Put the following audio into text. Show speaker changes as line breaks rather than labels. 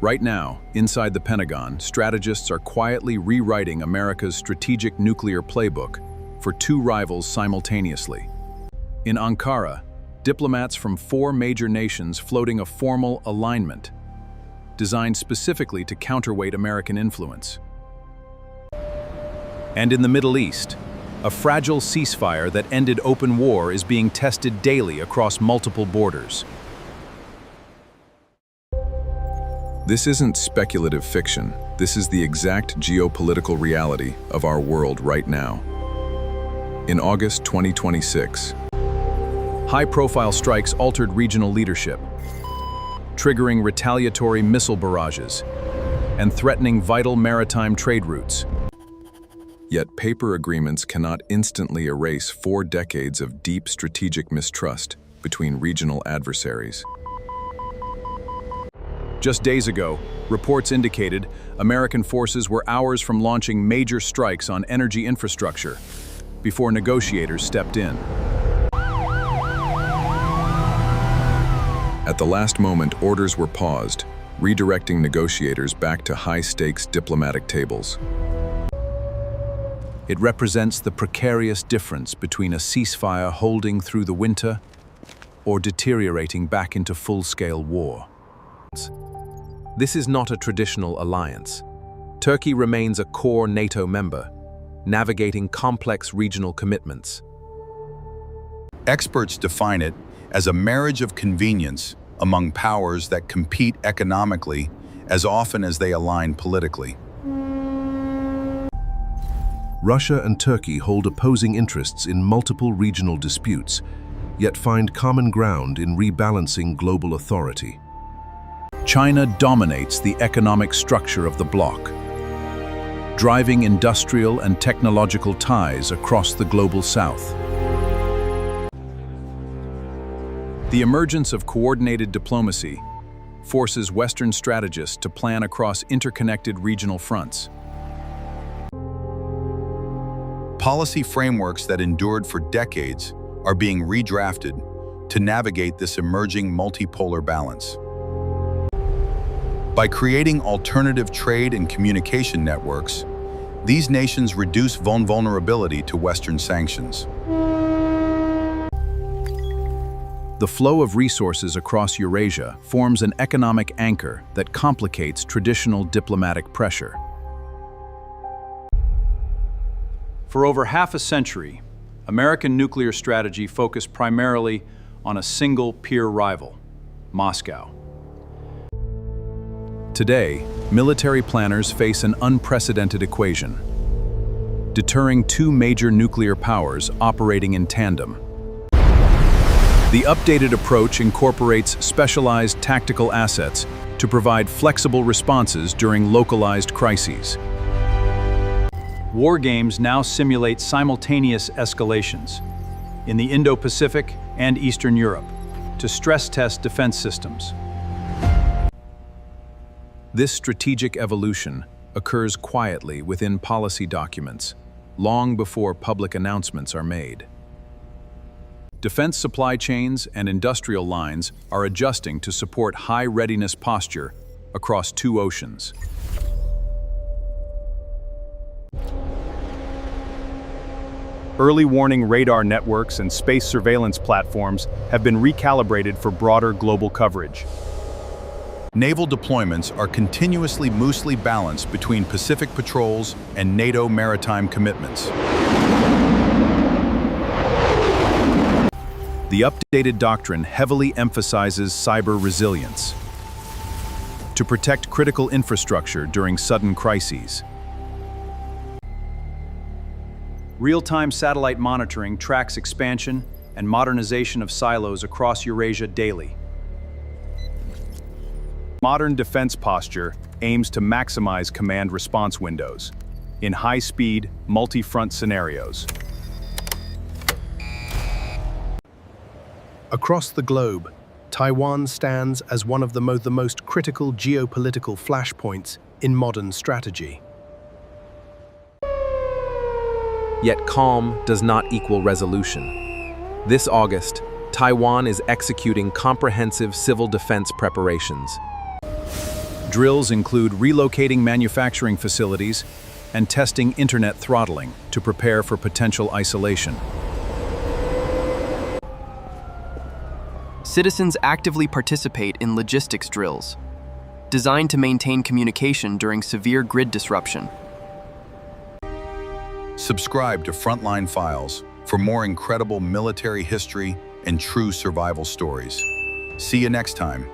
Right now, inside the Pentagon, strategists are quietly rewriting America's strategic nuclear playbook for two rivals simultaneously. In Ankara, diplomats from 4 major nations floating a formal alignment designed specifically to counterweight American influence. And in the Middle East, a fragile ceasefire that ended open war is being tested daily across multiple borders. This isn't speculative fiction. This is the exact geopolitical reality of our world right now. In August 2026, high-profile strikes altered regional leadership, triggering retaliatory missile barrages and threatening vital maritime trade routes. Yet paper agreements cannot instantly erase 4 decades of deep strategic mistrust between regional adversaries. Just days ago, reports indicated American forces were hours from launching major strikes on energy infrastructure before negotiators stepped in. At the last moment, orders were paused, redirecting negotiators back to high-stakes diplomatic tables. It represents the precarious difference between a ceasefire holding through the winter or deteriorating back into full-scale war. This is not a traditional alliance. Turkey remains a core NATO member, navigating complex regional commitments.
Experts define it as a marriage of convenience among powers that compete economically as often as they align politically.
Russia and Turkey hold opposing interests in multiple regional disputes, yet find common ground in rebalancing global authority.
China dominates the economic structure of the bloc, driving industrial and technological ties across the global south. The emergence of coordinated diplomacy forces Western strategists to plan across interconnected regional fronts.
Policy frameworks that endured for decades are being redrafted to navigate this emerging multipolar balance. By creating alternative trade and communication networks, these nations reduce vulnerability to Western sanctions.
The flow of resources across Eurasia forms an economic anchor that complicates traditional diplomatic pressure. For over half a century, American nuclear strategy focused primarily on a single peer rival, Moscow. Today, military planners face an unprecedented equation, deterring 2 major nuclear powers operating in tandem. The updated approach incorporates specialized tactical assets to provide flexible responses during localized crises. War games now simulate simultaneous escalations in the Indo-Pacific and Eastern Europe to stress test defense systems. This strategic evolution occurs quietly within policy documents, long before public announcements are made. Defense supply chains and industrial lines are adjusting to support high readiness posture across 2 oceans. Early warning radar networks and space surveillance platforms have been recalibrated for broader global coverage.
Naval deployments are continuously loosely balanced between Pacific patrols and NATO maritime commitments.
The updated doctrine heavily emphasizes cyber resilience to protect critical infrastructure during sudden crises. Real-time satellite monitoring tracks expansion and modernization of silos across Eurasia daily. Modern defense posture aims to maximize command response windows in high-speed, multi-front scenarios.
Across the globe, Taiwan stands as one of the most critical geopolitical flashpoints in modern strategy.
Yet calm does not equal resolution. This August, Taiwan is executing comprehensive civil defense preparations.
Drills include relocating manufacturing facilities and testing internet throttling to prepare for potential isolation.
Citizens actively participate in logistics drills, designed to maintain communication during severe grid disruption.
Subscribe to Frontline Files for more incredible military history and true survival stories. See you next time.